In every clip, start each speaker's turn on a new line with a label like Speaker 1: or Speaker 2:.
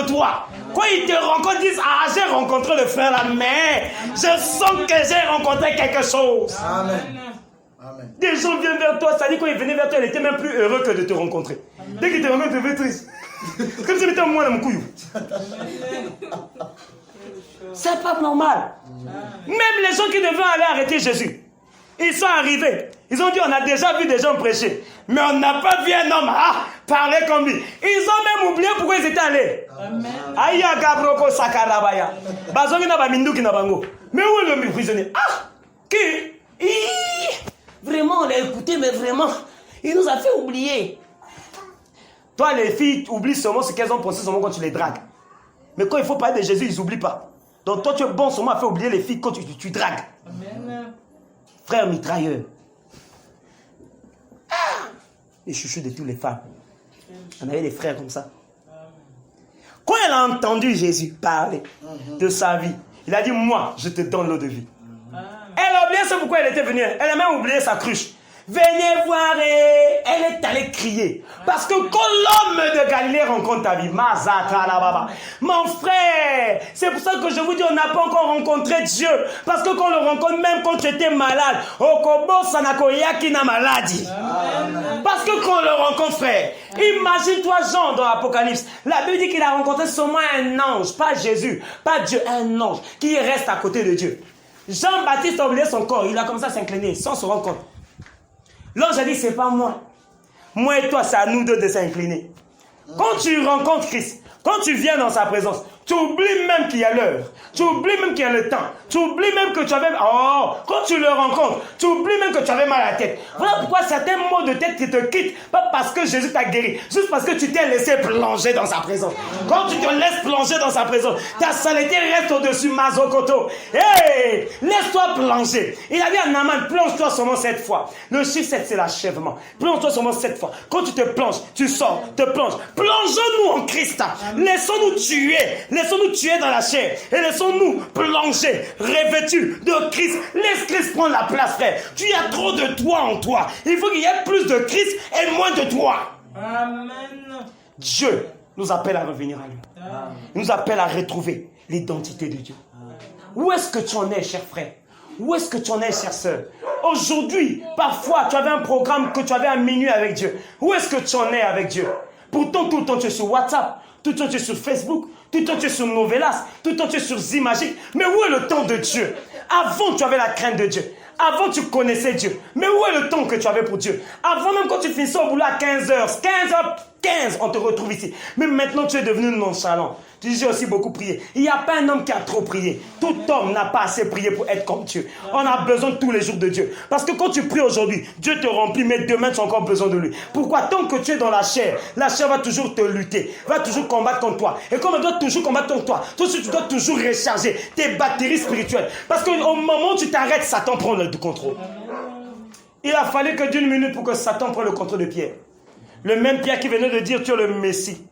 Speaker 1: de toi. Quand ils te rencontrent, ils disent, ah, j'ai rencontré le frère là, mais je sens que j'ai rencontré quelque chose.
Speaker 2: Amen. Amen.
Speaker 1: Des gens viennent vers toi, ça dit quand ils venaient vers toi, ils étaient même plus heureux que de te rencontrer. Dès qu'ils te rencontrent, ils deviennent triste. Comme si c'était moi dans mon couillou. C'est pas normal. Même les gens qui devaient aller arrêter Jésus, ils sont arrivés. Ils ont dit, on a déjà vu des gens prêcher, mais on n'a pas vu un homme parler comme lui. Ils ont même oublié pourquoi ils étaient allés. Aïe, Gabroko Sakarabaya. Bazongi na ba minduki na bango. Mais où est le prisonnier? Ah, qui? Vraiment, on l'a écouté, mais vraiment, il nous a fait oublier. Toi, les filles oublient seulement ce qu'elles ont pensé seulement quand tu les dragues. Mais quand il faut parler de Jésus, ils n'oublient pas. Donc toi, tu es bon seulement à faire oublier les filles quand tu dragues. Amen. Frère mitrailleur. Les chouchous de toutes les femmes. On avait des frères comme ça. Quand elle a entendu Jésus parler de sa vie, il a dit, moi, je te donne l'eau de vie. Elle a oublié c'est pourquoi elle était venue. Elle a même oublié sa cruche. Venez voir, et elle est allée crier. Parce que quand l'homme de Galilée rencontre ta vie, mon frère, c'est pour ça que je vous dis, on n'a pas encore rencontré Dieu. Parce que quand on le rencontre, même quand tu étais malade, maladie. Parce que quand on le rencontre, frère, imagine-toi Jean dans l'Apocalypse. La Bible dit qu'il a rencontré seulement un ange, pas Jésus, pas Dieu, un ange qui reste à côté de Dieu. Jean-Baptiste a oublié son corps, il a commencé à s'incliner sans se rendre compte. L'ange a dit, c'est pas moi. Moi et toi, c'est à nous deux de s'incliner. Quand tu rencontres Christ, quand tu viens dans sa présence, tu oublies même qu'il y a l'heure. Tu oublies même qu'il y a le temps. Tu oublies même que tu avais... Oh, quand tu le rencontres, tu oublies même que tu avais mal à la tête. Voilà pourquoi certains maux de tête qui te quittent, pas parce que Jésus t'a guéri, juste parce que tu t'es laissé plonger dans sa présence. Quand tu te laisses plonger dans sa présence, ta saleté reste au-dessus, Mazokoto. Hey, laisse-toi plonger. Il a dit à Naaman, plonge-toi seulement 7 fois. Le chiffre 7, c'est l'achèvement. Plonge-toi seulement 7 fois. Quand tu te plonges, tu sors, te plonges. Plongeons-nous en Christ. Laissons-nous tuer. Laissons-nous tuer dans la chair. Et laissons-nous plonger, revêtus de Christ. Laisse Christ prendre la place, frère. Tu as trop de toi en toi. Il faut qu'il y ait plus de Christ et moins de toi. Amen. Dieu nous appelle à revenir à lui. Amen. Il nous appelle à retrouver l'identité de Dieu. Amen. Où est-ce que tu en es, cher frère? Où est-ce que tu en es, chère sœur? Aujourd'hui, parfois, tu avais un programme que tu avais à minuit avec Dieu. Où est-ce que tu en es avec Dieu? Pourtant, tout le temps, tu es sur WhatsApp. Tout le temps, tu es sur Facebook. Tout le temps, tu es sur Novelas. Tout le temps, tu es sur Zimagique. Mais où est le temps de Dieu? Avant, tu avais la crainte de Dieu. Avant, tu connaissais Dieu. Mais où est le temps que tu avais pour Dieu? Avant, même quand tu finissais au boulot à 15h, 15h15, on te retrouve ici. Mais maintenant, tu es devenu nonchalant. Tu dis, j'ai aussi beaucoup prié. Il n'y a pas un homme qui a trop prié. Tout homme n'a pas assez prié pour être comme Dieu. On a besoin tous les jours de Dieu. Parce que quand tu pries aujourd'hui, Dieu te remplit, mais demain, tu as encore besoin de lui. Pourquoi? Tant que tu es dans la chair va toujours te lutter, va toujours combattre contre toi. Et comme elle doit toujours combattre contre toi, toi aussi, tu dois toujours recharger tes batteries spirituelles. Parce qu'au moment où tu t'arrêtes, Satan prend le contrôle. Il a fallu que d'une minute pour que Satan prenne le contrôle de Pierre. Le même Pierre qui venait de dire, tu es le Messie.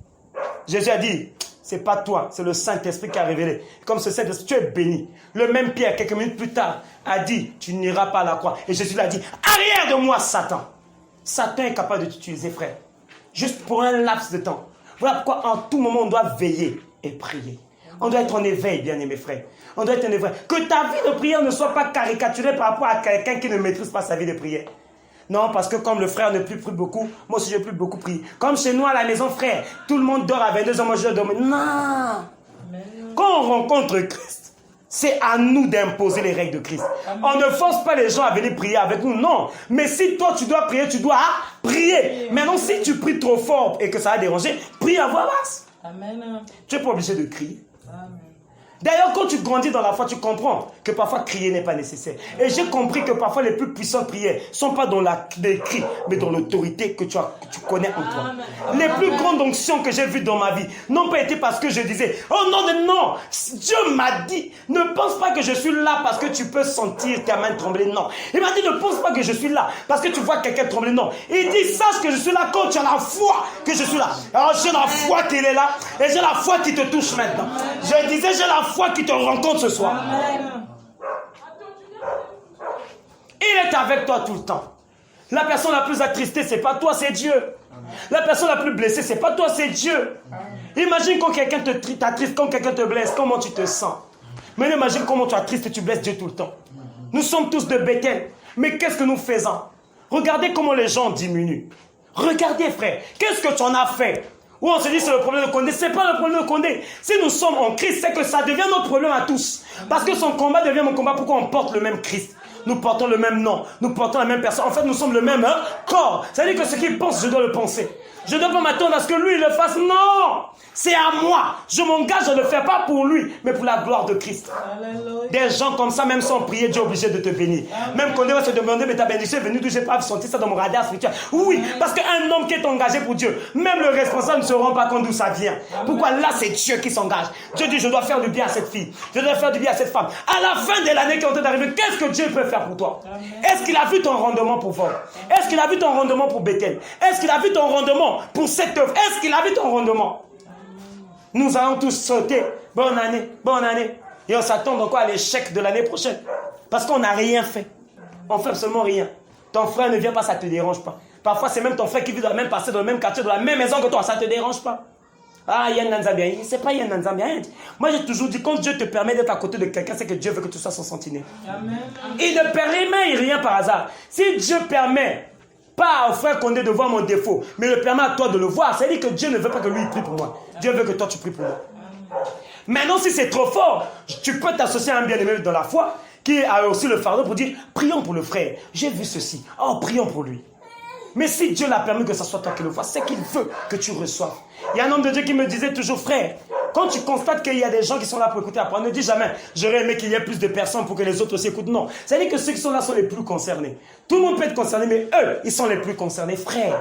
Speaker 1: Jésus a dit, c'est pas toi, c'est le Saint-Esprit qui a révélé. Comme ce Saint-Esprit, tu es béni. Le même Pierre, quelques minutes plus tard, a dit, tu n'iras pas à la croix. Et Jésus lui a dit, arrière de moi, Satan. Satan est capable de t'utiliser, frère. Juste pour un laps de temps. Voilà pourquoi en tout moment, on doit veiller et prier. On doit être en éveil, bien-aimés frères. On doit être en éveil. Que ta vie de prière ne soit pas caricaturée par rapport à quelqu'un qui ne maîtrise pas sa vie de prière. Non, parce que comme le frère ne prie plus beaucoup, moi aussi je ne plus beaucoup prier. Comme chez nous à la maison, frère, tout le monde dort à 22h, moi je dois dormir. Non. Quand on rencontre Christ, c'est à nous d'imposer les règles de Christ. On ne force pas les gens à venir prier avec nous, non. Mais si toi tu dois prier, tu dois prier. Maintenant, si tu pries trop fort et que ça va déranger, prie à voix basse. Amen. Tu n'es pas obligé de crier. Amen. D'ailleurs, quand tu grandis dans la foi, tu comprends que parfois crier n'est pas nécessaire. Et j'ai compris que parfois les plus puissantes prières ne sont pas dans les cris, mais dans l'autorité que tu connais en toi. Les plus grandes onctions que j'ai vues dans ma vie n'ont pas été parce que je disais, oh non, non, Dieu m'a dit, ne pense pas que je suis là parce que tu peux sentir ta main trembler, non. Il m'a dit, ne pense pas que je suis là parce que tu vois quelqu'un trembler, non. Il dit, sache que je suis là quand tu as la foi que je suis là. Alors j'ai la foi qu'il est là et j'ai la foi qui te touche maintenant. Je disais, j'ai la foi qui te rencontre ce soir. Amen. Il est avec toi tout le temps. La personne la plus attristée, c'est pas toi, c'est Dieu. Amen. La personne la plus blessée, c'est pas toi, c'est Dieu. Amen. Imagine quand quelqu'un t'attriste, quand quelqu'un te blesse, comment tu te sens. Mais imagine comment tu attristes et tu blesses Dieu tout le temps. Nous sommes tous de Bethel. Mais qu'est-ce que nous faisons? Regardez comment les gens diminuent. Regardez, frère, qu'est-ce que tu en as fait? Ou on se dit c'est le problème de Condé. Ce n'est pas le problème de Condé. Si nous sommes en Christ, c'est que ça devient notre problème à tous. Parce que son combat devient mon combat. Pourquoi on porte le même Christ? Nous portons le même nom. Nous portons la même personne. En fait, nous sommes le même corps. C'est-à-dire que ce qu'il pense, je dois le penser. Je ne dois pas m'attendre à ce que lui il le fasse. Non! C'est à moi. Je m'engage à ne le faire pas pour lui, mais pour la gloire de Christ. Alléluia. Des gens comme ça, même sans prier, Dieu est obligé de te bénir. Amen. Même quand on va se demander, mais ta bénédiction est venue d'où? J'ai pas senti ça dans mon radar spirituel. Oui, parce qu'un homme qui est engagé pour Dieu, même le responsable ne se rend pas compte d'où ça vient. Amen. Pourquoi là, c'est Dieu qui s'engage. Dieu dit, je dois faire du bien à cette fille. Je dois faire du bien à cette femme. À la fin de l'année qui est en train d'arriver, qu'est-ce que Dieu peut faire pour toi? Est-ce qu'il a vu ton rendement pour Vol? Est-ce qu'il a vu ton rendement pour Bethel? Est-ce qu'il a vu ton rendement pour cette œuvre? Est-ce qu'il a vu ton rendement? Nous allons tous sauter. Bonne année, bonne année. Et on s'attend donc à l'échec de l'année prochaine. Parce qu'on n'a rien fait. On fait absolument rien. Ton frère ne vient pas, ça ne te dérange pas. Parfois, c'est même ton frère qui vit dans la même passé, dans le même quartier, dans la même maison que toi. Ça ne te dérange pas. Ah, Yann Nanzambia. C'est pas Yann Nanzambia. Moi, j'ai toujours dit, quand Dieu te permet d'être à côté de quelqu'un, c'est que Dieu veut que tu sois son sentinelle. Amen. Il ne permet rien par hasard. Si Dieu permet pas au frère Condé de voir mon défaut, mais le permet à toi de le voir, c'est-à-dire que Dieu ne veut pas que lui prie pour moi. Dieu veut que toi tu pries pour moi. Maintenant, si c'est trop fort, tu peux t'associer à un bien-aimé dans la foi qui a aussi le fardeau pour dire, prions pour le frère. J'ai vu ceci. Oh, prions pour lui. Mais si Dieu l'a permis que ce soit toi qui le vois, c'est qu'il veut que tu reçoives. Il y a un homme de Dieu qui me disait toujours, frère, quand tu constates qu'il y a des gens qui sont là pour écouter la parole, ne dis jamais, j'aurais aimé qu'il y ait plus de personnes pour que les autres aussi écoutent. Non, c'est-à-dire que ceux qui sont là sont les plus concernés. Tout le monde peut être concerné, mais eux, ils sont les plus concernés. Frère,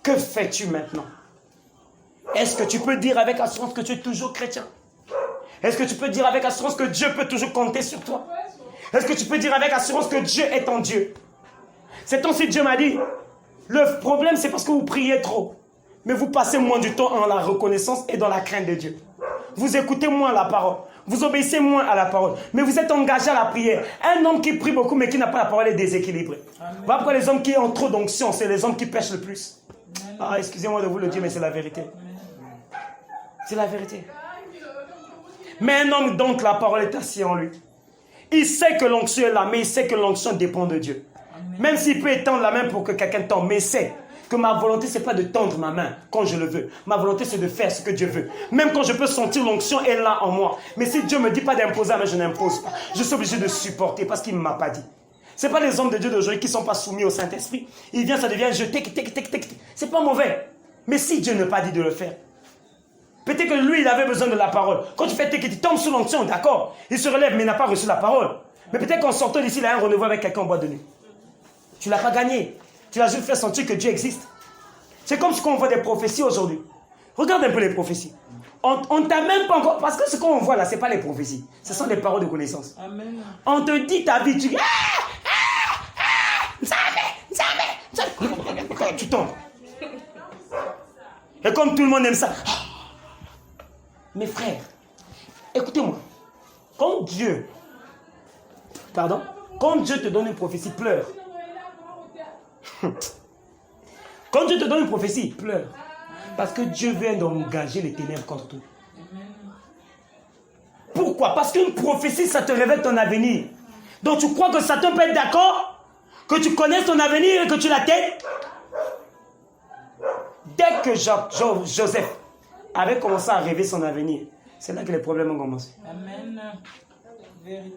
Speaker 1: que fais-tu maintenant? Est-ce que tu peux dire avec assurance que tu es toujours chrétien? Est-ce que tu peux dire avec assurance que Dieu peut toujours compter sur toi? Est-ce que tu peux dire avec assurance que Dieu est ton Dieu? C'est temps-ci Dieu m'a dit, le problème c'est parce que vous priez trop. Mais vous passez moins du temps en la reconnaissance et dans la crainte de Dieu. Vous écoutez moins la parole. Vous obéissez moins à la parole. Mais vous êtes engagé à la prière. Un homme qui prie beaucoup mais qui n'a pas la parole est déséquilibré. Voilà pourquoi les hommes qui ont trop d'onction, c'est les hommes qui pêchent le plus. Ah, excusez-moi de vous le dire, mais c'est la vérité. C'est la vérité. Mais un homme dont la parole est assis en lui. Il sait que l'onction est là, mais il sait que l'onction dépend de Dieu. Même s'il peut étendre la main pour que quelqu'un tende, mais c'est que ma volonté, ce n'est pas de tendre ma main quand je le veux. Ma volonté, c'est de faire ce que Dieu veut. Même quand je peux sentir l'onction est là en moi. Mais si Dieu ne me dit pas d'imposer, mais je n'impose pas. Je suis obligé de supporter parce qu'il ne m'a pas dit. Ce n'est pas les hommes de Dieu d'aujourd'hui qui ne sont pas soumis au Saint-Esprit. Il vient, ça devient je tic. Ce n'est pas mauvais. Mais si Dieu n'a pas dit de le faire, peut-être que lui, il avait besoin de la parole. Quand tu fais tic, tu tombes sous l'onction, d'accord. Il se relève, mais il n'a pas reçu la parole. Mais peut-être qu'en sortant d'ici, il a un rendez-vous avec quelqu'un en boîte de nuit. Tu ne l'as pas gagné. Tu l'as juste fait sentir que Dieu existe. C'est comme ce qu'on voit des prophéties aujourd'hui. Regarde un peu les prophéties. On ne t'a même pas encore... Parce que ce qu'on voit là, ce n'est pas les prophéties. Ce sont des paroles de connaissance. Amen. On te dit ta vie, tu dis... Tu tombes. Et comme tout le monde aime ça... Mes frères, écoutez-moi. Quand Dieu te donne une prophétie, pleure. Quand Dieu te donne une prophétie, pleure. Parce que Dieu vient d'engager les ténèbres contre toi. Pourquoi? Parce qu'une prophétie, ça te révèle ton avenir. Donc tu crois que Satan peut être d'accord? Que tu connaisses ton avenir et que tu l'atteignes? Dès que Joseph avait commencé à rêver son avenir, c'est là que les problèmes ont commencé. Amen.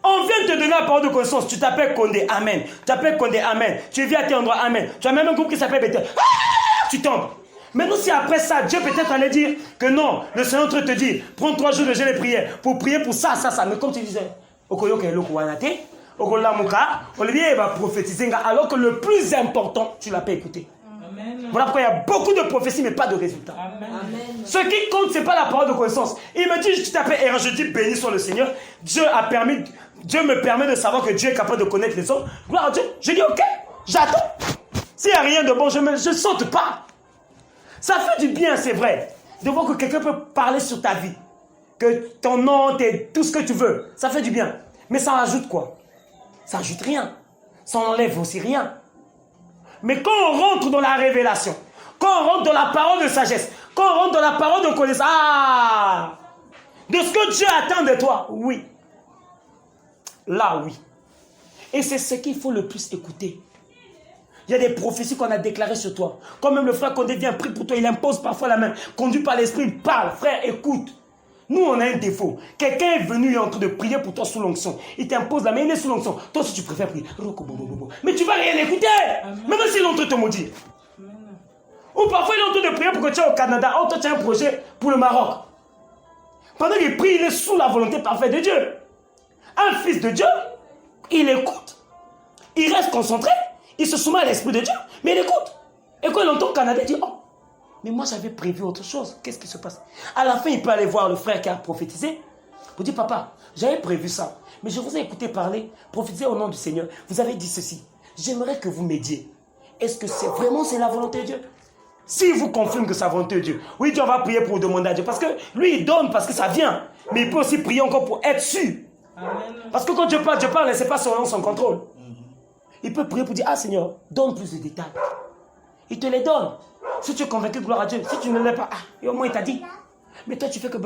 Speaker 1: On vient te donner la parole de connaissance. Tu t'appelles Condé, amen. Tu t'appelles Condé, amen. Tu vis à tes endroits, amen. Tu as même un groupe qui s'appelle Bethel. Tu tombes. Maintenant, si après ça, Dieu peut-être allait dire que non, le Seigneur te dit, prends 3 jours de jeûne et prière pour prier pour ça. Mais comme tu disais, Olivier va prophétiser, alors que le plus important, tu ne l'as pas écouté. Amen. Voilà pourquoi il y a beaucoup de prophéties, mais pas de résultats. Amen. Ce qui compte, ce n'est pas la parole de connaissance. Il me dit, tu t'appelles Aaron, je dis, béni soit le Seigneur. Dieu me permet de savoir que Dieu est capable de connaître les hommes. Gloire à Dieu. Je dis, ok, j'attends. S'il n'y a rien de bon, je ne saute pas. Ça fait du bien, c'est vrai, de voir que quelqu'un peut parler sur ta vie. Que ton nom, tout ce que tu veux. Ça fait du bien. Mais ça rajoute quoi? Ça rajoute rien. Ça enlève aussi rien. Mais quand on rentre dans la révélation, quand on rentre dans la parole de sagesse, Quand on rentre dans la parole de connaissance, de ce que Dieu attend de toi, oui. Là, oui. Et c'est ce qu'il faut le plus écouter. Il y a des prophéties qu'on a déclarées sur toi. Quand même le frère Condé vient prier pour toi, il impose parfois la main. Conduit par l'esprit, il parle. Frère, écoute. Nous, on a un défaut. Quelqu'un est venu, il est en train de prier pour toi sous l'onction. Il t'impose la main, il est sous l'onction. Toi, si tu préfères prier, mais tu ne vas rien écouter. Même s'il est en train de te maudire. Ou parfois, il est en train de prier pour que tu es au Canada. Oh, toi, tu as un projet pour le Maroc. Pendant qu'il prie, il est sous la volonté parfaite de Dieu. Un fils de Dieu, il écoute. Il reste concentré. Il se soumet à l'esprit de Dieu. Mais il écoute. Et quand il entend le Canada, il dit, oh, mais moi, j'avais prévu autre chose. Qu'est-ce qui se passe? À la fin, il peut aller voir le frère qui a prophétisé. Pour dire, papa, j'avais prévu ça. Mais je vous ai écouté parler, prophétiser au nom du Seigneur. Vous avez dit ceci. J'aimerais que vous m'aidiez. Est-ce que c'est vraiment la volonté de Dieu? S'il vous confirme que c'est la volonté de Dieu, oui, Dieu va prier pour demander à Dieu. Parce que lui, il donne parce que ça vient. Mais il peut aussi prier encore pour être sûr. Amen. Parce que quand Dieu parle, et ce n'est pas son contrôle. Il peut prier pour dire, ah Seigneur, donne plus de détails. Il te les donne. Si tu es convaincu, gloire à Dieu. Si tu ne l'es pas, et au moins il t'a dit. Mais toi, tu fais que...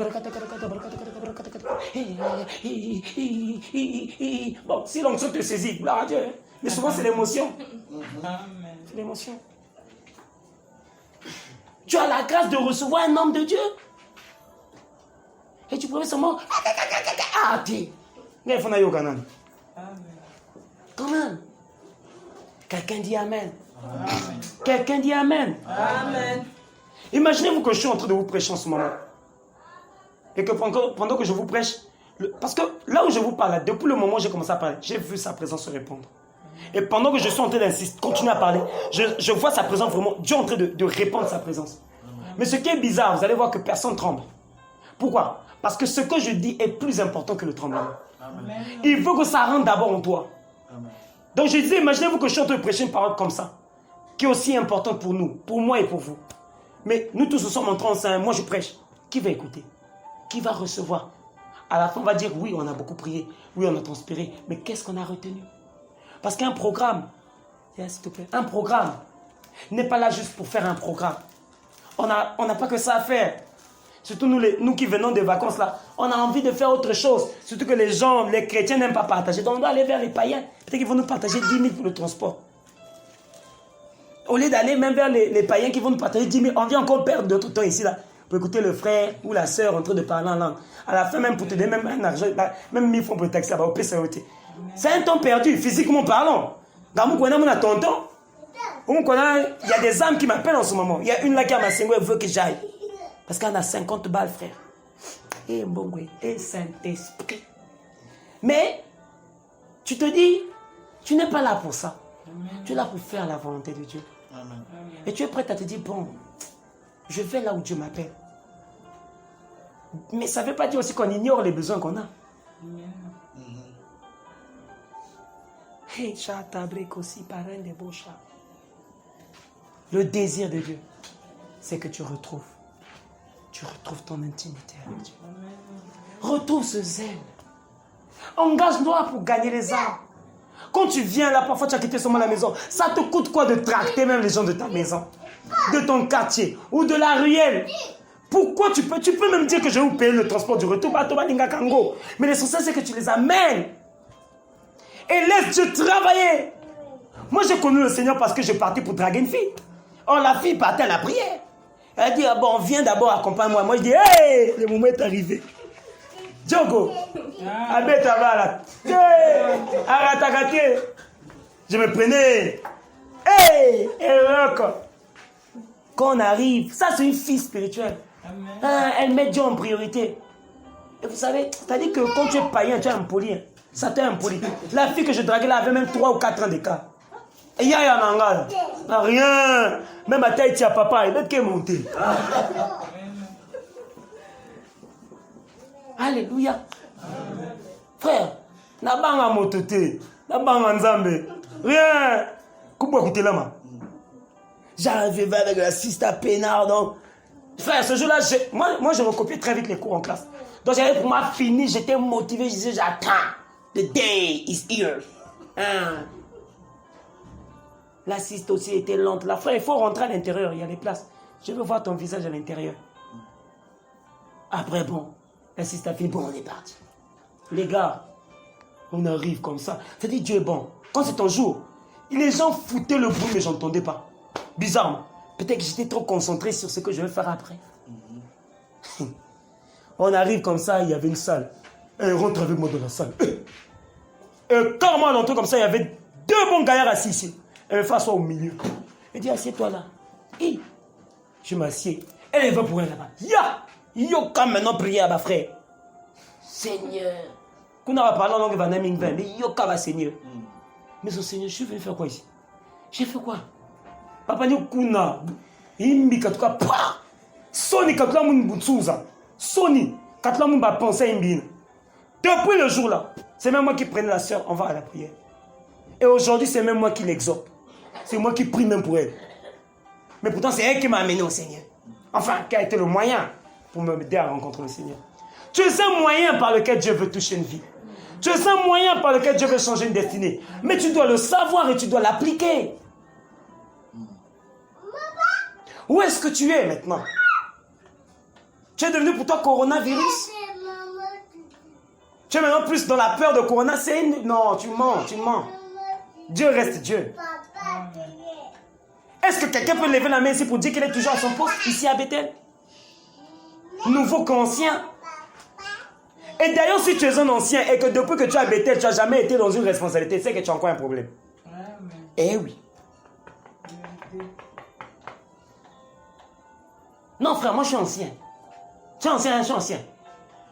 Speaker 1: Bon, si l'onction te saisit, gloire à Dieu. Mais souvent, c'est l'émotion. C'est l'émotion. Tu as la grâce de recevoir un homme de Dieu. Et tu pourrais seulement... Mais il faut aller au Ghana. Quand même. Quelqu'un dit Amen. Amen. Quelqu'un dit Amen. Amen. Imaginez-vous que je suis en train de vous prêcher en ce moment. Et que pendant que je vous prêche, parce que là où je vous parle, depuis le moment où j'ai commencé à parler, j'ai vu sa présence se répandre. Et pendant que je suis en train d'insister, continuer à parler, je vois sa présence vraiment, Dieu est en train de répandre sa présence. Mais ce qui est bizarre, vous allez voir que personne tremble. Pourquoi? Parce que ce que je dis est plus important que le tremblement. Amen. Il veut que ça rentre d'abord en toi. Amen. Donc je disais, imaginez-vous que je suis en train de prêcher une parole comme ça, qui est aussi importante pour nous, pour moi et pour vous. Mais nous tous nous sommes en train, moi je prêche. Qui va écouter? Qui va recevoir? À la fin, on va dire, oui, on a beaucoup prié, oui, on a transpiré, mais qu'est-ce qu'on a retenu? Parce qu'un programme, s'il te plaît, un programme n'est pas là juste pour faire un programme. On n'a pas que ça à faire. Surtout nous qui venons des vacances là, on a envie de faire autre chose. Surtout que les gens, les chrétiens n'aiment pas partager. Donc on doit aller vers les païens. Peut-être qu'ils vont nous partager 10 000 pour le transport. Au lieu d'aller même vers les païens qui vont nous partager 10 000, on vient encore perdre d'autres temps ici là. Pour écouter le frère ou la sœur en train de parler en langue. À la fin même pour te donner même un argent, même 1000 francs pour le taxi là-bas au PCOT. C'est un temps perdu, physiquement parlant. Dans mon coin, il y a des âmes qui m'appellent en ce moment. Il y a une là qui a ma single, elle veut que j'aille. Parce qu'on a 50 balles, frère. Et Mbongwe, et Saint-Esprit. Mais, tu te dis, tu n'es pas là pour ça. Amen. Tu es là pour faire la volonté de Dieu. Amen. Et tu es prêt à te dire, bon, je vais là où Dieu m'appelle. Mais ça ne veut pas dire aussi qu'on ignore les besoins qu'on a. Le désir de Dieu, c'est que tu retrouves ton intimité avec Dieu. Retrouve ce zèle. Engage-toi pour gagner les âmes. Quand tu viens là, parfois tu as quitté seulement la maison. Ça te coûte quoi de tracter même les gens de ta maison, de ton quartier ou de la ruelle? Pourquoi tu peux même dire que je vais vous payer le transport du retour, mais l'essentiel c'est que tu les amènes. Et laisse Dieu travailler. Moi j'ai connu le Seigneur parce que je partais pour draguer une fille. Oh, la fille partait à la prière. Elle dit, ah bon, viens d'abord, accompagne-moi. Moi, je dis, hey, le moment est arrivé. Diogo, abête là. Arrête. Je me prenais. Hey, quand on arrive, ça c'est une fille spirituelle. Elle met Dieu en priorité. Et vous savez, c'est-à-dire que quand tu es païen, tu es impoli. Ça t'est impoli. La fille que je draguais là avait même 3 ou 4 ans d'écart. Et il y a un manga. Rien. Même à taille, tu as papa, il est monté. Alléluia. Frère, n'a pas un mototé, n'a pas un nzambe. Rien. Comment écouter là, j'arrivais avec la sista peinard. Donc, frère, ce jour-là, moi, je recopiais très vite les cours en classe. Donc, j'avais pour moi fini, j'étais motivé, je disais, j'attends. The day is here. La sista aussi était lente. La frère, il faut rentrer à l'intérieur, il y a des places. Je veux voir ton visage à l'intérieur. Après, bon, la sister fait, bon, on est parti. Les gars, on arrive comme ça. C'est-à-dire, Dieu est bon. Quand c'est ton jour, les gens foutaient le bruit, mais je n'entendais pas. Bizarrement. Peut-être que j'étais trop concentré sur ce que je vais faire après. On arrive comme ça, il y avait une salle. Elle rentre avec moi dans la salle. Et quand moi, on entre comme ça, il y avait 2 bons gaillards assis ici. Elle me fait asseoir au milieu. Elle dit, assieds-toi là. Et je m'assieds. Elle va pour elle là-bas. Yo, quand maintenant prier à ma frère. Seigneur. Qu'on a parlé en langue vanaming mais yo, quand va Seigneur. Mais au Seigneur, je suis venu faire quoi ici? J'ai fait quoi? Papa ni kuna. Imbi katuka pa. Soni katula mun butsuza. Soni katula mun ba penser imbi. Depuis le jour là, c'est même moi qui prenais la sœur, on va à la prière. Et aujourd'hui, c'est même moi qui l'exhorte. C'est moi qui prie même pour elle. Mais pourtant, c'est elle qui m'a amené au Seigneur. Enfin, qui a été le moyen pour m'aider à rencontrer le Seigneur. Tu es un moyen par lequel Dieu veut toucher une vie. Tu es un moyen par lequel Dieu veut changer une destinée. Mais tu dois le savoir et tu dois l'appliquer. Où est-ce que tu es maintenant? Tu es devenu pour toi coronavirus? Tu es maintenant plus dans la peur de corona? Non, tu mens, tu mens. Dieu reste Dieu. Est-ce que quelqu'un peut lever la main ici pour dire qu'il est toujours à son poste ici à Bethel? Nouveau qu'ancien. Et d'ailleurs, si tu es un ancien et que depuis que tu es à Bethel, tu n'as jamais été dans une responsabilité, c'est que tu as encore un problème. Eh oui. Non, frère, moi je suis ancien. Tu es ancien, je suis ancien.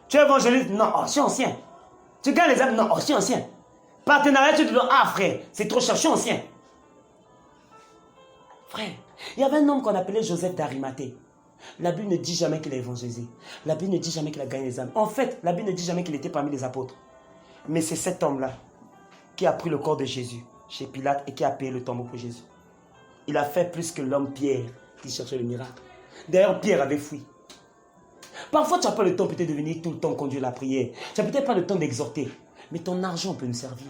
Speaker 1: Tu es évangéliste? Non, je suis ancien. Tu gagnes les âmes? Non, je suis ancien. Partenariat, tu te dis, ah frère, c'est trop cher, je suis ancien. Frère, il y avait un homme qu'on appelait Joseph d'Arimathée. La Bible ne dit jamais qu'il a évangélisé. La Bible ne dit jamais qu'il a gagné les âmes. En fait, la Bible ne dit jamais qu'il était parmi les apôtres. Mais c'est cet homme-là qui a pris le corps de Jésus chez Pilate et qui a payé le tombeau pour Jésus. Il a fait plus que l'homme Pierre qui cherchait le miracle. D'ailleurs, Pierre avait fui. Parfois, tu n'as pas le temps peut-être de venir tout le temps conduire la prière. Tu n'as peut-être pas le temps d'exhorter. Mais ton argent peut nous servir.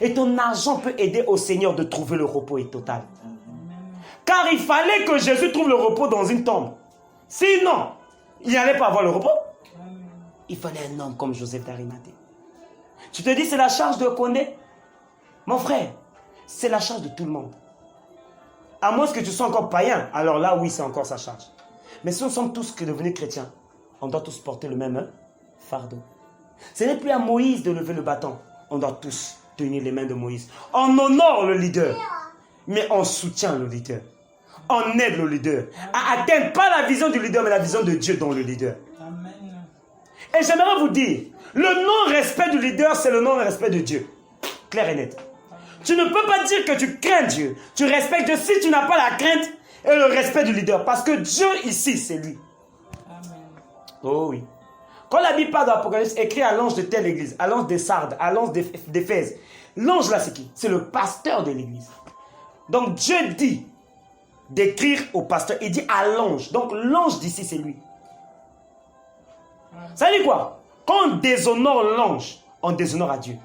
Speaker 1: Et ton argent peut aider au Seigneur de trouver le repos et total. Car il fallait que Jésus trouve le repos dans une tombe. Sinon, il n'allait pas avoir le repos. Il fallait un homme comme Joseph d'Arimathée. Tu te dis, c'est la charge de Condé? Mon frère, c'est la charge de tout le monde. À moins que tu sois encore païen, alors là, oui, c'est encore sa charge. Mais si nous sommes tous devenus chrétiens, on doit tous porter le même fardeau. Ce n'est plus à Moïse de lever le bâton. On doit tous tenir les mains de Moïse. On honore le leader, mais on soutient le leader. On aide le leader à atteindre pas la vision du leader, mais la vision de Dieu dans le leader. Amen. Et j'aimerais vous dire, le non-respect du leader, c'est le non-respect de Dieu. Clair et net. Tu ne peux pas dire que tu crains Dieu. Tu respectes Dieu si tu n'as pas la crainte et le respect du leader. Parce que Dieu ici, c'est lui. Amen. Oh oui. Quand la Bible parle d'Apocalypse, écrit à l'ange de telle église, à l'ange des Sardes, à l'ange d'Éphèse. L'ange là, c'est qui? C'est le pasteur de l'église. Donc Dieu dit d'écrire au pasteur. Il dit à l'ange. Donc l'ange d'ici, c'est lui. Ça veut dire quoi? Quand on déshonore l'ange, on déshonore à Dieu.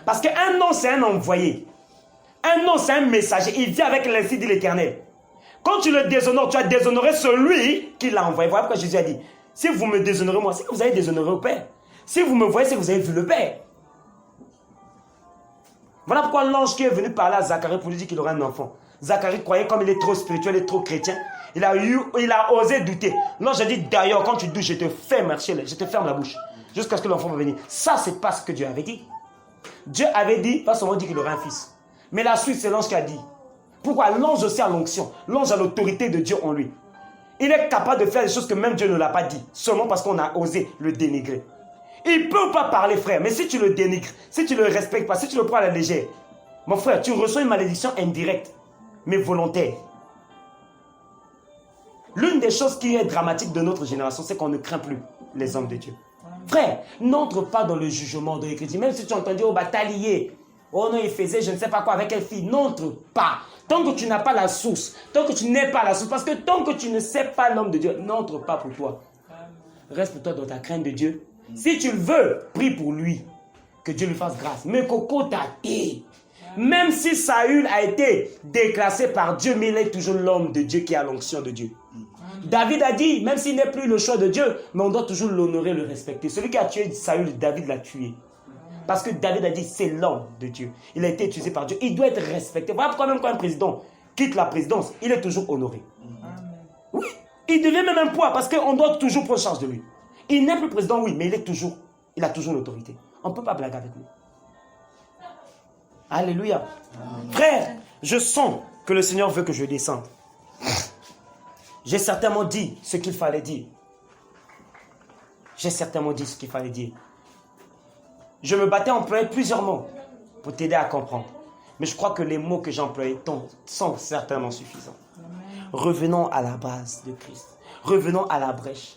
Speaker 1: Parce qu'un ange, c'est un envoyé. Un ange, c'est un messager. Il vient avec l'ainsi dit l'Éternel. Quand tu le déshonores, tu as déshonoré celui qui l'a envoyé. Voilà pourquoi Jésus a dit, si vous me déshonorez moi, c'est que vous avez déshonoré au Père. Si vous me voyez, c'est que vous avez vu le Père. Voilà pourquoi l'ange qui est venu parler à Zacharie pour lui dire qu'il aura un enfant. Zacharie croyait comme il est trop spirituel et trop chrétien. Il a osé douter. L'ange a dit, d'ailleurs, quand tu doutes, je te ferme la bouche. Jusqu'à ce que l'enfant va venir. Ça, c'est pas ce que Dieu avait dit. Dieu avait dit, pas seulement dit qu'il aurait un fils. Mais la suite, c'est l'ange qui a dit. Pourquoi? L'ange aussi a l'onction. L'ange a l'autorité de Dieu en lui. Il est capable de faire des choses que même Dieu ne l'a pas dit. Seulement parce qu'on a osé le dénigrer. Il ne peut pas parler, frère. Mais si tu le dénigres, si tu ne le respectes pas, si tu le prends à la légère, mon frère, tu reçois une malédiction indirecte, mais volontaire. L'une des choses qui est dramatique de notre génération, c'est qu'on ne craint plus les hommes de Dieu. Frère, n'entre pas dans le jugement de l'Écriture. Même si tu entends dire, oh, batailler, oh non, il faisait je ne sais pas quoi avec quelle fille. N'entre pas. Tant que tu n'as pas la source, tant que tu n'es pas la source, parce que tant que tu ne sais pas l'homme de Dieu, n'entre pas pour toi. Reste pour toi dans ta crainte de Dieu. Si tu le veux, prie pour lui. Que Dieu lui fasse grâce. Mais Coco t'a dit. Même si Saül a été déclassé par Dieu, mais il est toujours l'homme de Dieu qui a l'onction de Dieu. David a dit, même s'il n'est plus le choix de Dieu, mais on doit toujours l'honorer, le respecter. Celui qui a tué Saül, David l'a tué. Parce que David a dit, c'est l'homme de Dieu. Il a été utilisé par Dieu. Il doit être respecté. Voilà pourquoi même quand un président quitte la présidence, il est toujours honoré. Oui, il devient même un poids parce qu'on doit toujours prendre charge de lui. Il n'est plus président, oui, mais il a toujours l'autorité. On ne peut pas blaguer avec lui. Alléluia. Frère, je sens que le Seigneur veut que je descende. J'ai certainement dit ce qu'il fallait dire. J'ai certainement dit ce qu'il fallait dire. Je me battais à employer plusieurs mots pour t'aider à comprendre. Mais je crois que les mots que j'ai employés sont certainement suffisants. Revenons à la base de Christ. Revenons à la brèche.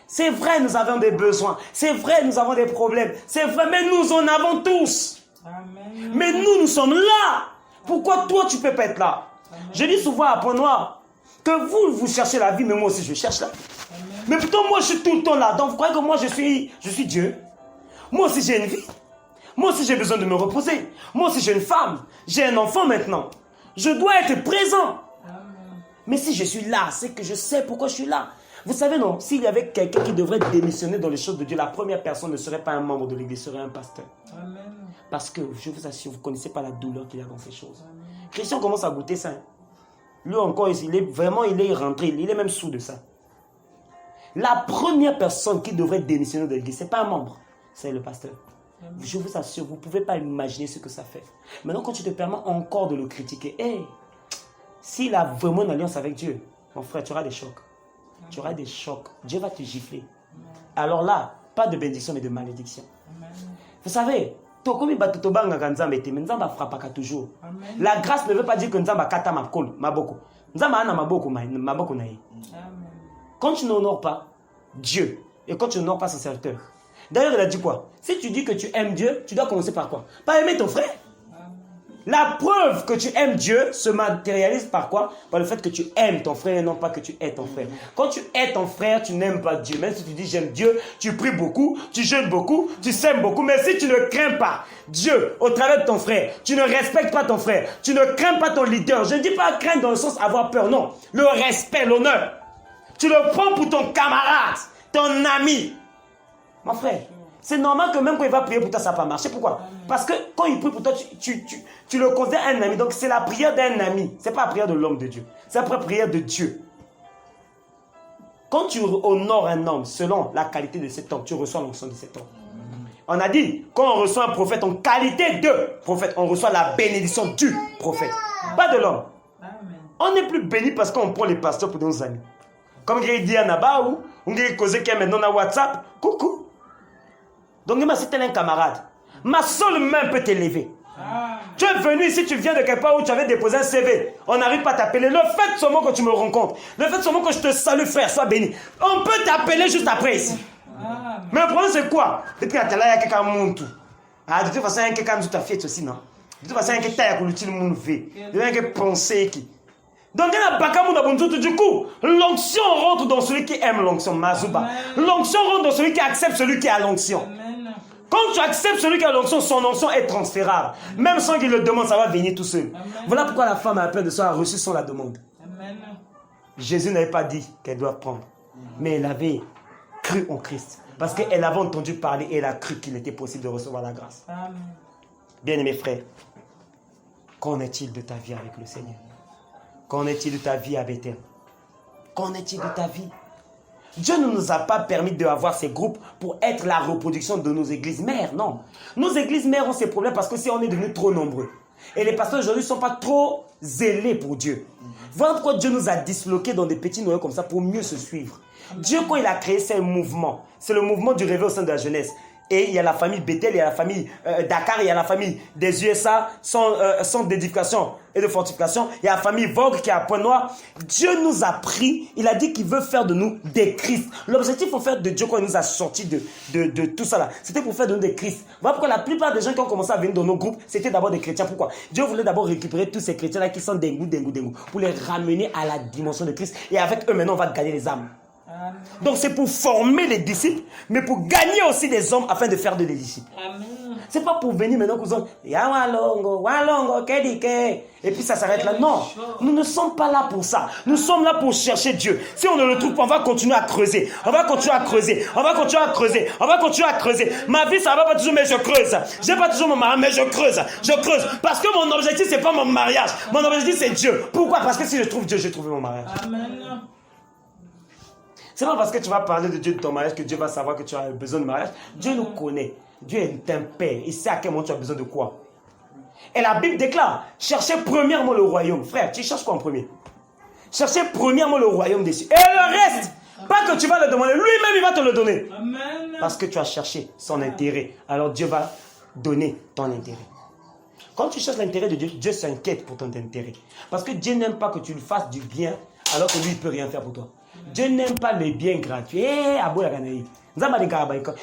Speaker 1: C'est vrai, nous avons des besoins. C'est vrai, nous avons des problèmes. C'est vrai, mais nous en avons tous. Amen. Mais nous sommes là. Pourquoi toi, tu ne peux pas être là? Amen. Je dis souvent à Point Noir que vous cherchez la vie, mais moi aussi, je cherche la vie. Mais plutôt, moi, je suis tout le temps là. Donc, vous croyez que moi, je suis Dieu? Moi aussi, j'ai une vie. Moi aussi, j'ai besoin de me reposer. Moi aussi, j'ai une femme. J'ai un enfant maintenant. Je dois être présent. Amen. Mais si je suis là, c'est que je sais pourquoi je suis là. Vous savez, non, s'il y avait quelqu'un qui devrait démissionner dans les choses de Dieu, la première personne ne serait pas un membre de l'église, serait un pasteur. Amen. Parce que, je vous assure, vous ne connaissez pas la douleur qu'il y a dans ces choses. Amen. Christian commence à goûter ça. Lui encore, il est rentré, il est même sous de ça. La première personne qui devrait démissionner de l'église, ce n'est pas un membre, c'est le pasteur. Amen. Je vous assure, vous ne pouvez pas imaginer ce que ça fait. Maintenant, quand tu te permets encore de le critiquer, s'il a vraiment une alliance avec Dieu, mon frère, tu auras des chocs. Tu auras des chocs. Dieu va te gifler. Alors là, pas de bénédiction, mais de malédiction. Amen. Vous savez, toujours. La grâce ne veut pas dire que Nzamba kata maboko. Nzamba ana maboko na ye. Quand tu n'honores pas Dieu et quand tu n'honores pas son serviteur. D'ailleurs, il a dit quoi? Si tu dis que tu aimes Dieu, tu dois commencer par quoi? Par aimer ton frère. La preuve que tu aimes Dieu se matérialise par quoi? Par le fait que tu aimes ton frère et non pas que tu hais ton frère. Quand tu hais ton frère, tu n'aimes pas Dieu. Même si tu dis j'aime Dieu, tu pries beaucoup, tu jeûnes beaucoup, tu sèmes beaucoup. Mais si tu ne crains pas Dieu au travers de ton frère, tu ne respectes pas ton frère, tu ne crains pas ton leader. Je ne dis pas craindre dans le sens avoir peur, non. Le respect, l'honneur. Tu le prends pour ton camarade, ton ami. Mon frère, c'est normal que même quand il va prier pour toi, ça ne va pas marcher. Pourquoi? Parce que quand il prie pour toi, tu le considères un ami. Donc c'est la prière d'un ami. Ce n'est pas la prière de l'homme de Dieu. C'est la prière de Dieu. Quand tu honores un homme selon la qualité de cet homme, tu reçois l'onction de cet homme. On a dit, quand on reçoit un prophète en qualité de prophète, on reçoit la bénédiction du prophète. Pas de l'homme. On n'est plus béni parce qu'on prend les pasteurs pour nos amis. Comme il dit à Nabaou, on dit que c'est maintenant dans WhatsApp. Coucou. Donc, c'est un camarade. Ma seule main peut t'élever. Tu es venu ici, tu viens de quelque part où tu avais déposé un CV. On n'arrive pas à t'appeler. Le fait seulement que tu me rencontres, le fait seulement que je te salue, frère, sois béni. On peut t'appeler juste après ici. Mais le problème, c'est quoi? Depuis que tu es là, il y a quelqu'un qui de toute façon, il y a quelqu'un qui t'a fait aussi, non? De toute façon, il y a quelqu'un qui t'a fait. Il y a quelqu'un qui pensé qui. Donc, du coup, l'onction rentre dans celui qui aime l'onction. Mazouba. L'onction rentre dans celui qui accepte celui qui a l'onction. Quand tu acceptes celui qui a l'onction, son onction est transférable. Même sans qu'il le demande, ça va venir tout seul. Amen. Voilà pourquoi la femme a peur de ça, a reçu sans la demande. Amen. Jésus n'avait pas dit qu'elle doit prendre. Mais elle avait cru en Christ. Parce qu'elle avait entendu parler et elle a cru qu'il était possible de recevoir la grâce. Bien-aimés frères, qu'en est-il de ta vie avec le Seigneur? Qu'en est-il de ta vie avec elle? Qu'en est-il de ta vie? Dieu ne nous a pas permis d'avoir ces groupes pour être la reproduction de nos églises mères, non. Nos églises mères ont ces problèmes parce que si on est devenus trop nombreux. Et les pasteurs aujourd'hui ne sont pas trop zélés pour Dieu. Voilà pourquoi Dieu nous a disloqués dans des petits noyaux comme ça pour mieux se suivre. Dieu, quand il a créé ces mouvements, c'est le mouvement du réveil au sein de la jeunesse. Et il y a la famille Bethel, il y a la famille Dakar, il y a la famille des USA, centre d'éducation et de fortification. Il y a la famille Vogue qui est à Point Noir. Dieu nous a pris, il a dit qu'il veut faire de nous des Christ. L'objectif en fait de Dieu quand il nous a sortis de tout ça là, c'était pour faire de nous des Christ. Voilà pourquoi la plupart des gens qui ont commencé à venir dans nos groupes, c'était d'abord des chrétiens. Pourquoi? Dieu voulait d'abord récupérer tous ces chrétiens là qui sont des goûts, pour les ramener à la dimension de Christ. Et avec eux maintenant on va gagner les âmes. Donc c'est pour former les disciples, mais pour gagner aussi des hommes afin de faire de les disciples. Amen. C'est pas pour venir maintenant cousin. Ya walongo, kedike. Et puis ça s'arrête là. Non, nous ne sommes pas là pour ça. Nous sommes là pour chercher Dieu. Si on ne le trouve pas, on va continuer à creuser. On va continuer à creuser. On va continuer à creuser. On va continuer à creuser. Ma vie, ça va pas toujours, mais je creuse. J'ai pas toujours mon mari, mais je creuse. Je creuse. Parce que mon objectif, c'est pas mon mariage. Mon objectif, c'est Dieu. Pourquoi? Parce que si je trouve Dieu, j'ai trouvé mon mariage.
Speaker 2: Amen.
Speaker 1: C'est pas parce que tu vas parler de Dieu de ton mariage que Dieu va savoir que tu as besoin de mariage. Dieu nous connaît. Dieu est un père. Il sait à quel moment tu as besoin de quoi. Et la Bible déclare, cherchez premièrement le royaume. Frère, tu cherches quoi en premier? Cherchez premièrement le royaume des cieux. Et le reste, pas que tu vas le demander, lui-même il va te le donner.
Speaker 2: Amen.
Speaker 1: Parce que tu as cherché son intérêt. Alors Dieu va donner ton intérêt. Quand tu cherches l'intérêt de Dieu, Dieu s'inquiète pour ton intérêt. Parce que Dieu n'aime pas que tu lui fasses du bien alors que lui il ne peut rien faire pour toi. Dieu n'aime pas les biens gratuits.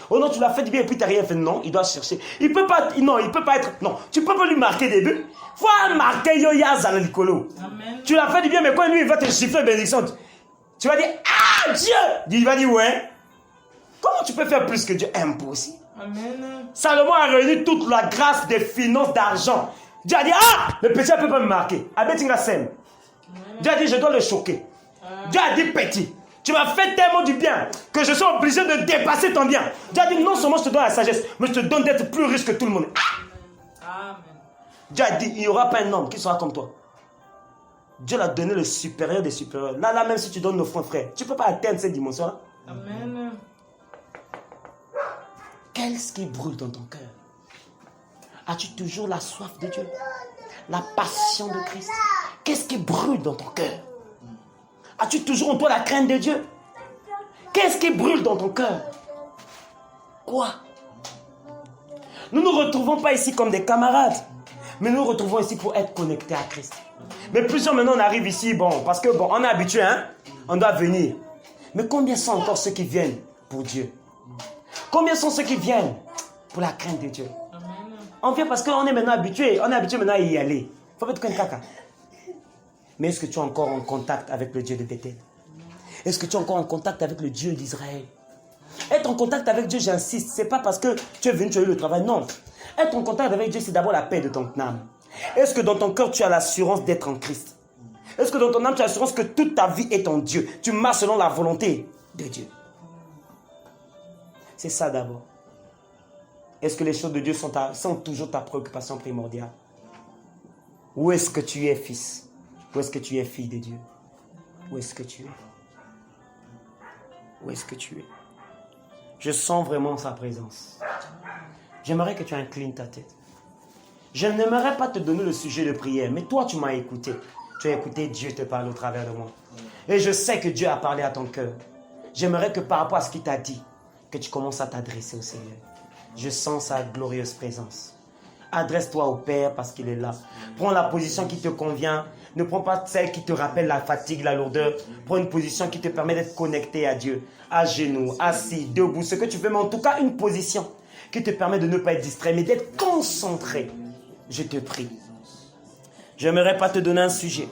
Speaker 1: Oh non, tu l'as fait du bien et puis tu n'as rien fait. Non, il doit chercher. Il peut pas, non, il peut pas être. Non, tu peux pas lui marquer des buts. Il faut marquer Yoya Zanalikolo. Tu l'as fait du bien, mais quand lui il va te chiffrer bénédiction, tu vas dire ah Dieu. Il va dire ouais. Comment tu peux faire plus que Dieu? Impossible.
Speaker 2: Amen.
Speaker 1: Salomon a réuni toute la grâce des finances d'argent. Dieu a dit ah le petit ne peut pas me marquer. Abetinga Sem. Dieu a dit je dois le choquer. Dieu a dit petit. Tu m'as fait tellement du bien que je suis obligé de dépasser ton bien. Dieu a dit non seulement je te donne la sagesse, mais je te donne d'être plus riche que tout le monde.
Speaker 2: Amen.
Speaker 1: Dieu a dit il n'y aura pas un homme qui sera comme toi. Dieu l'a donné le supérieur des supérieurs. Là, même si tu donnes nos fonds, frère, tu ne peux pas atteindre cette dimension-là.
Speaker 2: Amen.
Speaker 1: Qu'est-ce qui brûle dans ton cœur? As-tu toujours la soif de Dieu? La passion de Christ? Qu'est-ce qui brûle dans ton cœur? As-tu toujours en toi la crainte de Dieu? Qu'est-ce qui brûle dans ton cœur? Quoi? Nous ne nous retrouvons pas ici comme des camarades, mais nous nous retrouvons ici pour être connectés à Christ. Mais plusieurs maintenant on arrive ici, bon, parce que bon, on est habitué, hein? On doit venir. Mais combien sont encore ceux qui viennent pour Dieu? Combien sont ceux qui viennent pour la crainte de Dieu? On vient parce qu'on est maintenant habitué. On est habitué maintenant à y aller. Il ne faut pas être qu'un caca. Mais est-ce que tu es encore en contact avec le Dieu de Bethel? Est-ce que tu es encore en contact avec le Dieu d'Israël? Être en contact avec Dieu, j'insiste, ce n'est pas parce que tu es venu, tu as eu le travail, non. Être en contact avec Dieu, c'est d'abord la paix de ton âme. Est-ce que dans ton cœur, tu as l'assurance d'être en Christ? Est-ce que dans ton âme, tu as l'assurance que toute ta vie est en Dieu? Tu marches selon la volonté de Dieu. C'est ça d'abord. Est-ce que les choses de Dieu sont toujours ta préoccupation primordiale? Où est-ce que tu es, fils? Où est-ce que tu es, fille de Dieu? Où est-ce que tu es? Où est-ce que tu es? Je sens vraiment sa présence. J'aimerais que tu inclines ta tête. Je n'aimerais pas te donner le sujet de prière, mais toi, tu m'as écouté. Tu as écouté, Dieu te parle au travers de moi. Et je sais que Dieu a parlé à ton cœur. J'aimerais que par rapport à ce qu'il t'a dit, que tu commences à t'adresser au Seigneur. Je sens sa glorieuse présence. Adresse-toi au Père parce qu'il est là. Prends la position qui te convient. Ne prends pas celle qui te rappelle la fatigue, la lourdeur. Prends une position qui te permet d'être connecté à Dieu. À genoux, assis, debout, ce que tu veux, mais en tout cas une position qui te permet de ne pas être distrait, mais d'être concentré. Je te prie. Je n'aimerais pas te donner un sujet.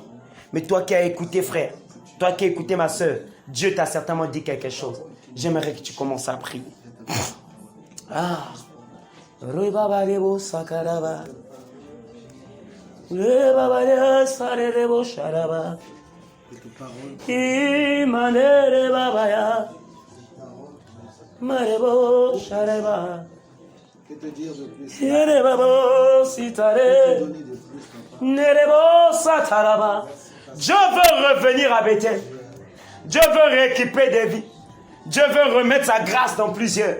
Speaker 1: Mais toi qui as écouté, frère, toi qui as écouté ma soeur, Dieu t'a certainement dit quelque chose. J'aimerais que tu commences à prier. Ah. Sakaraba. Marebo Shareba. Que te dire de plus? Dieu veut revenir à Bethel. Dieu veut rééquiper des vies. Dieu veut remettre sa grâce dans plusieurs.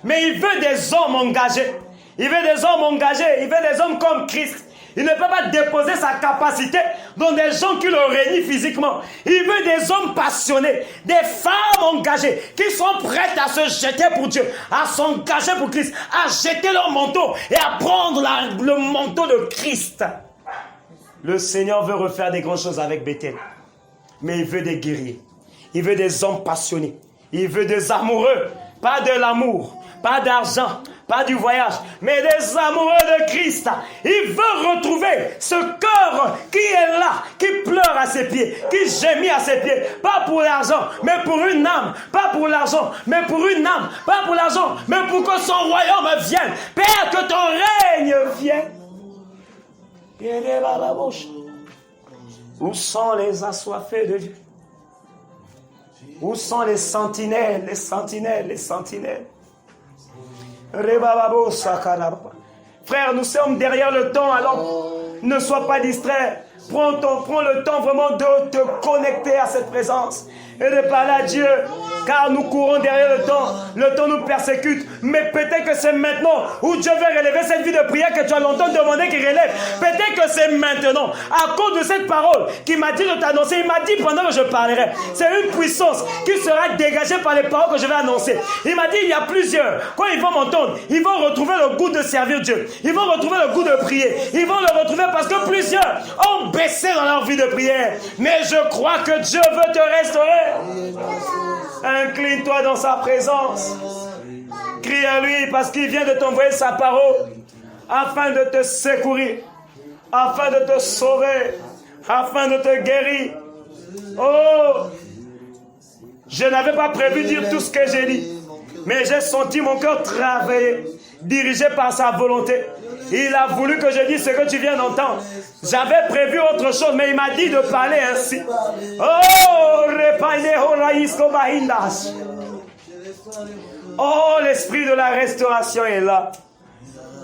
Speaker 1: Mais il veut des hommes engagés. Il veut des hommes engagés. Il veut des hommes comme Christ. Il ne peut pas déposer sa capacité dans des gens qui le réunissent physiquement. Il veut des hommes passionnés, des femmes engagées, qui sont prêtes à se jeter pour Dieu, à s'engager pour Christ, à jeter leur manteau et à prendre le manteau de Christ. Le Seigneur veut refaire des grandes choses avec Bethel. Mais il veut des guerriers. Il veut des hommes passionnés. Il veut des amoureux pas de l'amour, pas d'argent, pas du voyage, mais des amoureux de Christ. Il veut retrouver ce corps qui est là, qui pleure à ses pieds, qui gémit à ses pieds, pas pour l'argent, mais pour une âme, pas pour l'argent, mais pour une âme, pas pour l'argent, mais pour que son royaume vienne. Père, que ton règne vienne. Où sont les assoiffés de Dieu? Où sont les sentinelles, les sentinelles, les sentinelles? Frère, nous sommes derrière le temps, alors ne sois pas distrait. Prends le temps vraiment de te connecter à cette présence et de parler à Dieu, car nous courons derrière le temps nous persécute, mais peut-être que c'est maintenant où Dieu veut relever cette vie de prière que tu as longtemps demandé qu'il relève. Peut-être que c'est maintenant, à cause de cette parole qui m'a dit de t'annoncer. Il m'a dit pendant que je parlerai, c'est une puissance qui sera dégagée par les paroles que je vais annoncer. Il m'a dit, il y a plusieurs, quand ils vont m'entendre, ils vont retrouver le goût de servir Dieu, ils vont retrouver le goût de prier, ils vont le retrouver parce que plusieurs ont baissé dans leur vie de prière, mais je crois que Dieu veut te restaurer. Incline-toi dans sa présence. Crie à lui parce qu'il vient de t'envoyer sa parole afin de te secourir, afin de te sauver, afin de te guérir. Oh, je n'avais pas prévu dire tout ce que j'ai dit, mais j'ai senti mon cœur travailler, dirigé par sa volonté. Il a voulu que je dise ce que tu viens d'entendre. J'avais prévu autre chose, mais il m'a dit de parler ainsi. Oh, l'esprit de la restauration est là.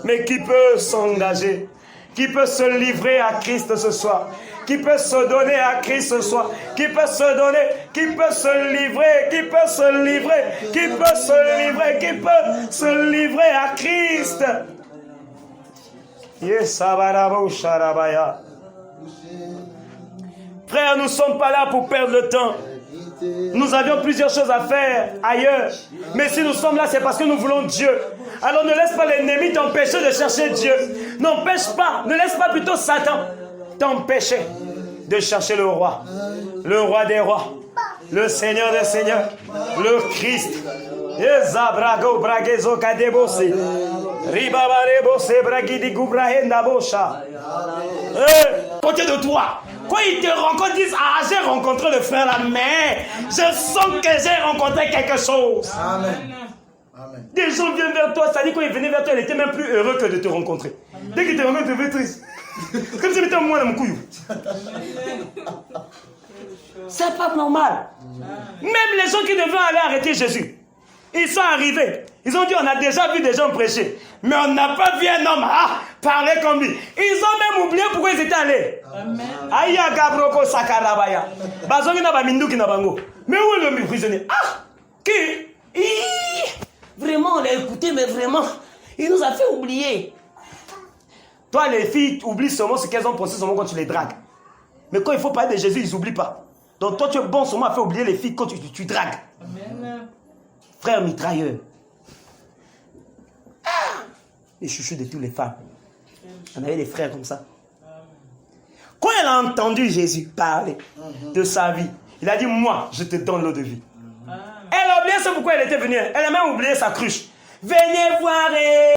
Speaker 1: Mais qui peut s'engager? Qui peut se livrer à Christ ce soir? Qui peut se donner à Christ ce soir? Qui peut se donner? Qui peut se livrer? Qui peut se livrer? Qui peut se livrer? Qui peut se livrer à Christ? Frère, nous ne sommes pas là pour perdre le temps. Nous avions plusieurs choses à faire ailleurs. Mais si nous sommes là, c'est parce que nous voulons Dieu. Alors ne laisse pas l'ennemi t'empêcher de chercher Dieu. Ne laisse pas plutôt Satan t'empêcher de chercher le roi des rois, le Seigneur des seigneurs, le Christ. Côté de toi, quand ils te rencontrent, ils disent: ah, j'ai rencontré le frère là, mais je sens que j'ai rencontré quelque chose.
Speaker 2: Amen.
Speaker 1: Des gens viennent vers toi, ça dit quand ils venaient vers toi, ils étaient même plus heureux que de te rencontrer. Dès qu'ils te rencontrent, ils deviennent tristes. Comme si c'était moi dans mon couillou. C'est pas normal. Même les gens qui devaient aller arrêter Jésus, ils sont arrivés. Ils ont dit: on a déjà vu des gens prêcher, mais on n'a pas vu un homme parler comme lui. Ils ont même oublié pourquoi ils étaient allés. Aya Gabroko Sakarabaya. Bazongi na baminduki na bango. Mais où est le prisonnier? Qui? Vraiment, on l'a écouté, mais vraiment, il nous a fait oublier. Toi, les filles oublient seulement ce qu'elles ont pensé seulement quand tu les dragues. Mais quand il faut parler de Jésus, ils n'oublient pas. Donc toi, tu es bon seulement à faire oublier les filles quand tu dragues.
Speaker 2: Amen.
Speaker 1: Frère mitrailleur. Les chouchous de toutes les femmes. On avait des frères comme ça. Quand elle a entendu Jésus parler de sa vie, il a dit: moi, je te donne l'eau de vie. Elle a oublié c'est pourquoi elle était venue. Elle a même oublié sa cruche. Venez voir.